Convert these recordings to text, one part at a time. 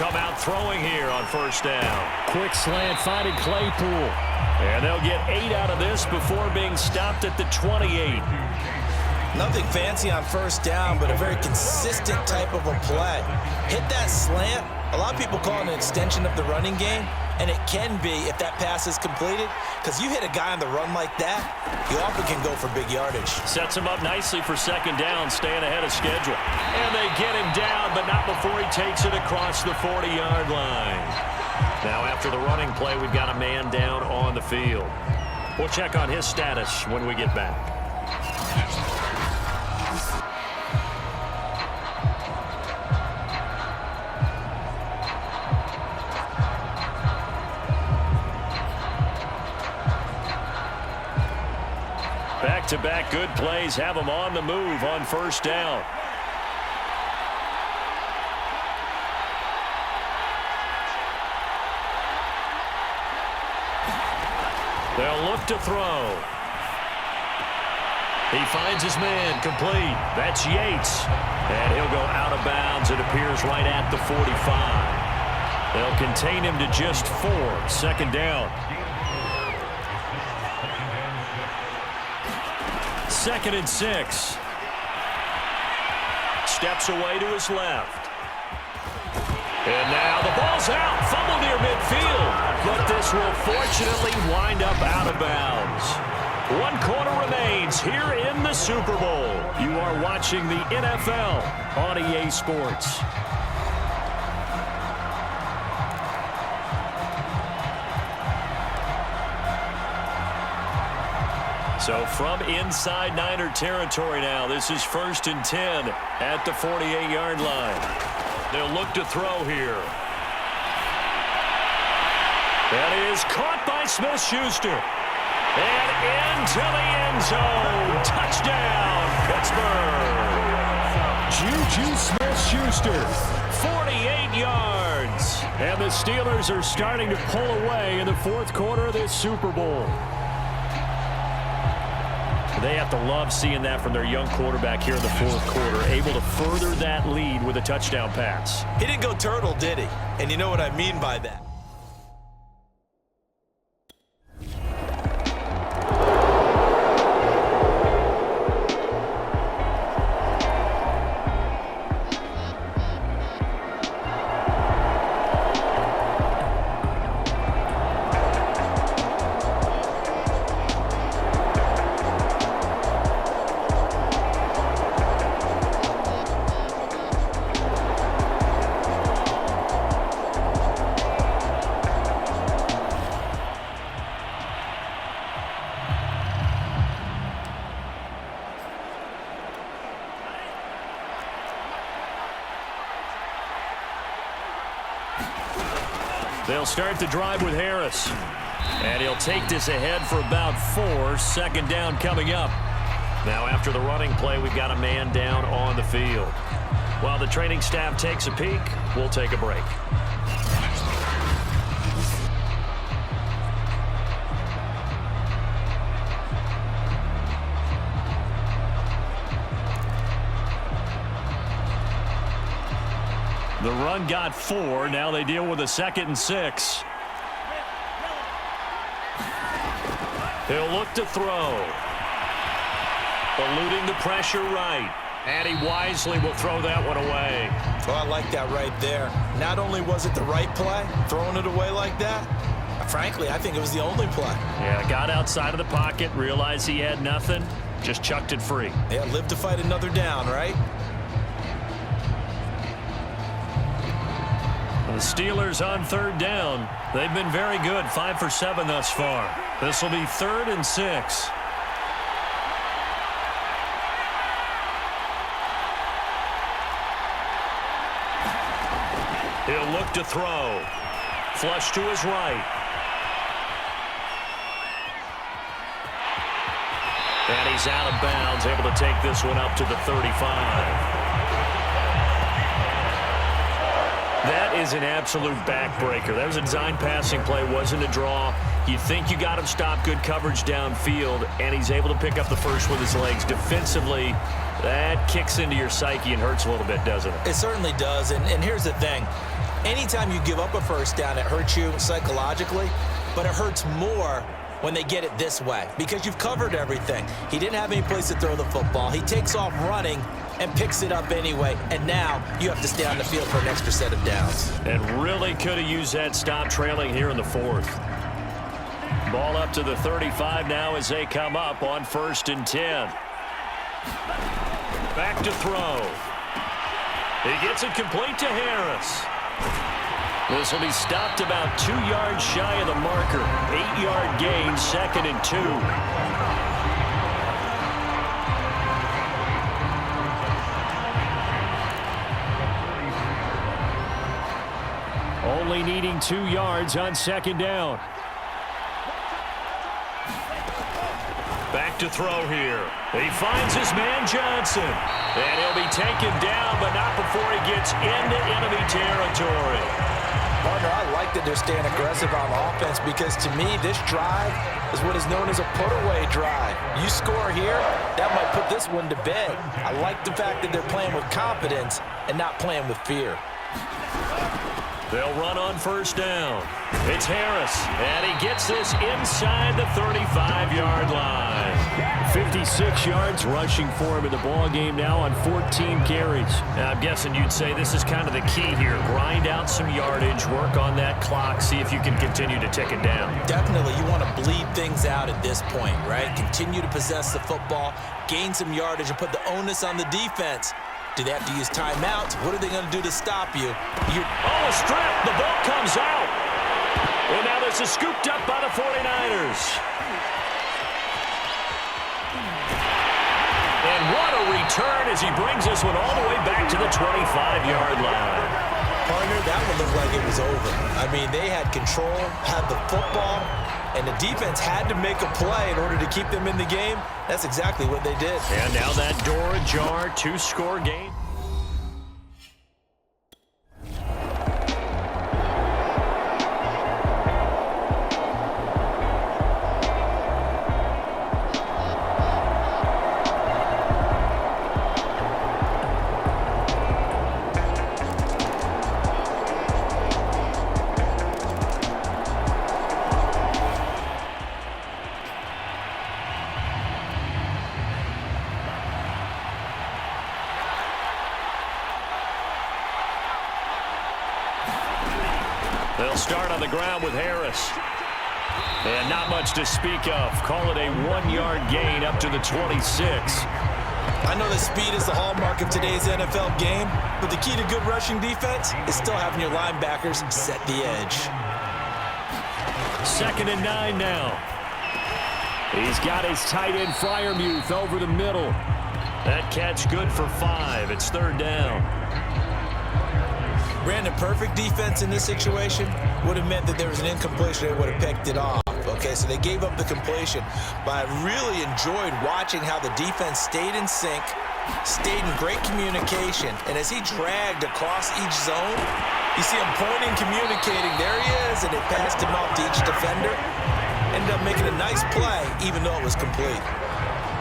come out throwing here on first down. Quick slant finding Claypool. And they'll get 8 out of this before being stopped at the 28. Nothing fancy on first down, but a very consistent type of a play. Hit that slant. A lot of people call it an extension of the running game, and it can be if that pass is completed, because you hit a guy on the run like that, you often can go for big yardage. Sets him up nicely for second down, staying ahead of schedule. And they get him down, but not before he takes it across the 40-yard line. Now, after the running play, we've got a man down on the field. We'll check on his status when we get back. Back-to-back good plays have them on the move on first down. They'll look to throw. He finds his man complete. That's Yates. And he'll go out of bounds. It appears right at the 45. They'll contain him to just 4. Second down. Second and 6. Steps away to his left. And now the ball's out. Fumble near midfield. But this will fortunately wind up out of bounds. 1 quarter remains here in the Super Bowl. You are watching the NFL on EA Sports. So from inside Niner territory now, this is 1st and 10 at the 48-yard line. They'll look to throw here. That is caught by Smith-Schuster. And into the end zone. Touchdown, Pittsburgh. Juju Smith-Schuster, 48 yards. And the Steelers are starting to pull away in the 4th quarter of this Super Bowl. They have to love seeing that from their young quarterback here in the 4th quarter, able to further that lead with a touchdown pass. He didn't go turtle, did he? And you know what I mean by that. They'll start the drive with Harris. And he'll take this ahead for about 4. Second down coming up. Now after the running play, we've got a man down on the field. While the training staff takes a peek, we'll take a break. The run got 4. Now they deal with a 2nd and 6. He'll look to throw. Eluding the pressure right. And he wisely will throw that one away. Oh, I like that right there. Not only was it the right play, throwing it away like that, frankly, I think it was the only play. Yeah, got outside of the pocket, realized he had nothing, just chucked it free. Yeah, live to fight another down, right? The Steelers on 3rd down. They've been very good, 5 for 7 thus far. This will be 3rd and 6. He'll look to throw. Flush to his right. And he's out of bounds, able to take this one up to the 35. That is an absolute backbreaker. That was a design passing play, wasn't a draw. You think you got him stopped, good coverage downfield, and he's able to pick up the first with his legs. Defensively, that kicks into your psyche and hurts a little bit, doesn't it? It certainly does, and here's the thing. Anytime you give up a first down, it hurts you psychologically, but it hurts more when they get it this way because you've covered everything. He didn't have any place to throw the football. He takes off running and picks it up anyway, and now you have to stay on the field for an extra set of downs. And really could have used that stop trailing here in the fourth. Ball up to the 35 now as they come up on 1st and 10. Back to throw. He gets it complete to Harris. This will be stopped about 2 yards shy of the marker. 8-yard gain, 2nd and 2. Only needing 2 yards on 2nd down. Back to throw here. He finds his man Johnson. And he'll be taken down, but not before he gets into enemy territory. Partner, I like that they're staying aggressive on offense because to me, this drive is what is known as a put-away drive. You score here, that might put this one to bed. I like the fact that they're playing with confidence and not playing with fear. They'll run on 1st down. It's Harris, and he gets this inside the 35-yard line. 56 yards rushing for him in the ballgame now on 14 carries. Now, I'm guessing you'd say this is kind of the key here. Grind out some yardage, work on that clock, see if you can continue to tick it down. Definitely, you want to bleed things out at this point, right? Continue to possess the football, gain some yardage, and put the onus on the defense. Do they have to use timeouts? What are they going to do to stop you? Oh, a strip. The ball comes out. And now this is scooped up by the 49ers. And what a return as he brings this one all the way back to the 25-yard line. Partner, that one looked like it was over. I mean, they had control, had the football, and the defense had to make a play in order to keep them in the game. That's exactly what they did. And now that door ajar, 2-score game. They'll start on the ground with Harris. And not much to speak of. Call it a 1-yard gain up to the 26. I know that speed is the hallmark of today's NFL game, but the key to good rushing defense is still having your linebackers set the edge. 2nd and 9 now. He's got his tight end Freiermuth over the middle. That catch good for 5. It's 3rd down. Brandon, perfect defense in this situation would have meant that there was an incompletion. They would have picked it off. Okay, so they gave up the completion. But I really enjoyed watching how the defense stayed in sync, stayed in great communication, and as he dragged across each zone, you see him pointing, communicating. There he is, and they passed him off to each defender. Ended up making a nice play, even though it was complete.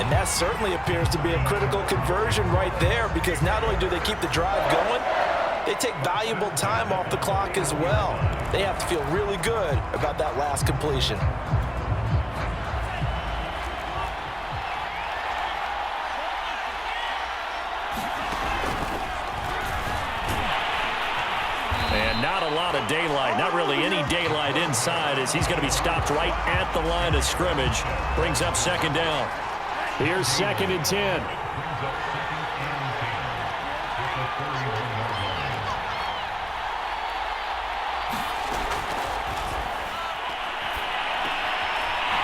And that certainly appears to be a critical conversion right there because not only do they keep the drive going, they take valuable time off the clock as well. They have to feel really good about that last completion. And not a lot of daylight, not really any daylight inside as he's going to be stopped right at the line of scrimmage. Brings up 2nd down. Here's 2nd and 10.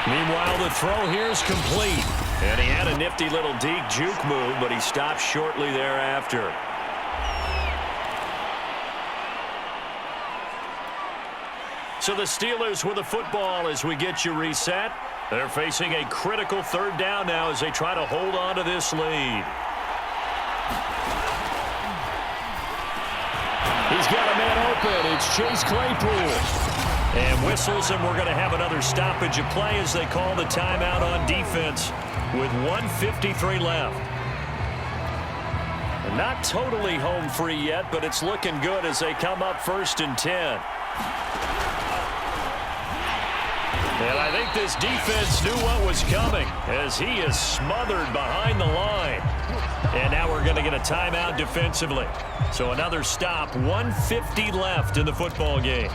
Meanwhile, the throw here is complete. And he had a nifty little deep juke move, but he stopped shortly thereafter. So the Steelers with the football as we get you reset. They're facing a critical 3rd down now as they try to hold on to this lead. He's got a man open. It's Chase Claypool. And whistles, and we're going to have another stoppage of play as they call the timeout on defense with 1:53 left. Not totally home free yet, but it's looking good as they come up 1st and 10. And I think this defense knew what was coming as he is smothered behind the line. And now we're going to get a timeout defensively. So another stop, 1:50 left in the football game.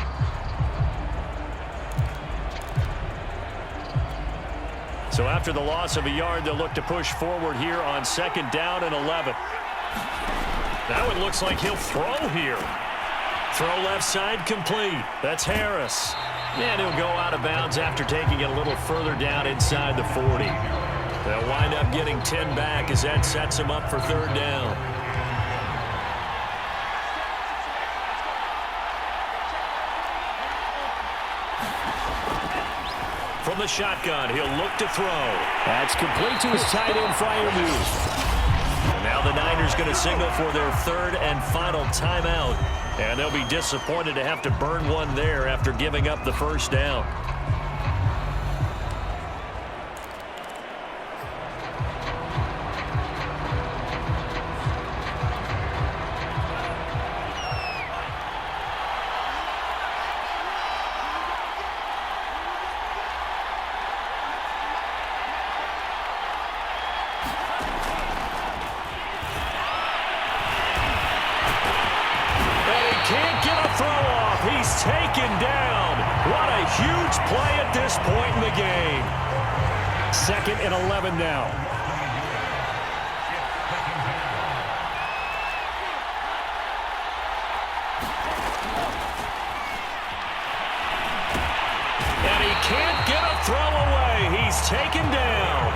So after the loss of a yard, they'll look to push forward here on 2nd down and 11. Now it looks like he'll throw here. Throw left side complete. That's Harris. And he'll go out of bounds after taking it a little further down inside the 40. They'll wind up getting 10 back as that sets him up for 3rd down. From the shotgun, he'll look to throw. That's complete to his tight end, Freiermuth. And now the Niners going to signal for their 3rd and final timeout. And they'll be disappointed to have to burn one there after giving up the 1st down. Can't get a throw off. He's taken down. What a huge play at this point in the game. 2nd and 11 now. And he can't get a throw away. He's taken down.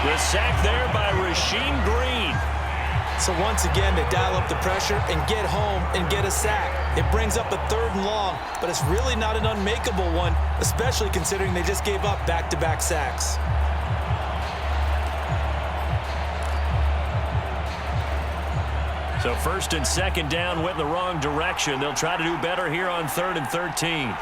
The sack there by Rasheem Green. So once again, they dial up the pressure and get home and get a sack. It brings up a 3rd and long, but it's really not an unmakeable one, especially considering they just gave up back-to-back sacks. So 1st and 2nd down went in the wrong direction. They'll try to do better here on 3rd and 13.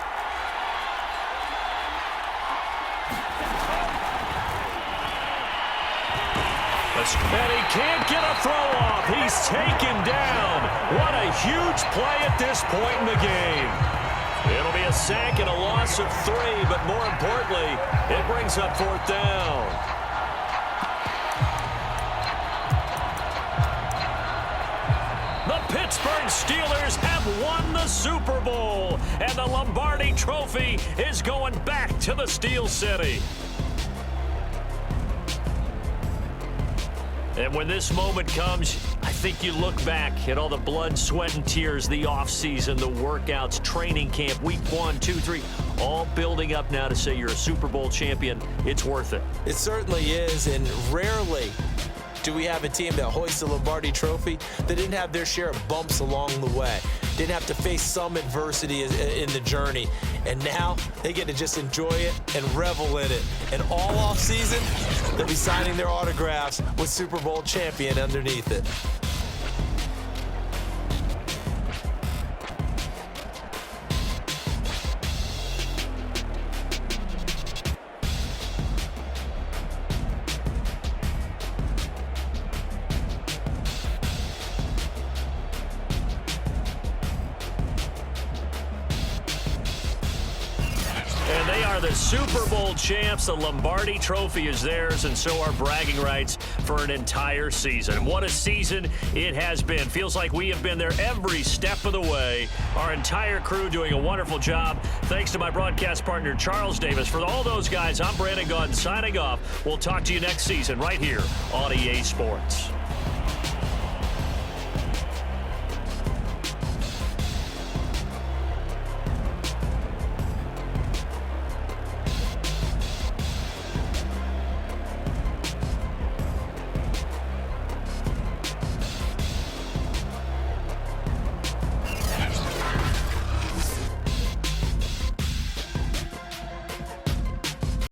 And he can't get a throw off. He's taken down. What a huge play at this point in the game. It'll be a sack and a loss of 3, but more importantly, it brings up 4th down. The Pittsburgh Steelers have won the Super Bowl, and the Lombardi Trophy is going back to the Steel City. And when this moment comes, I think you look back at all the blood, sweat, and tears, the offseason, the workouts, training camp, week 1, 2, 3, all building up now to say you're a Super Bowl champion. It's worth it. It certainly is, and rarely do we have a team that hoists the Lombardi Trophy that didn't have their share of bumps along the way, didn't have to face some adversity in the journey. And now they get to just enjoy it and revel in it. And all offseason, they'll be signing their autographs with Super Bowl champion underneath it. And they are the Super Bowl champs. The Lombardi Trophy is theirs, and so are bragging rights for an entire season. What a season it has been. Feels like we have been there every step of the way. Our entire crew doing a wonderful job. Thanks to my broadcast partner, Charles Davis. For all those guys, I'm Brandon Gaudin signing off. We'll talk to you next season right here on EA Sports.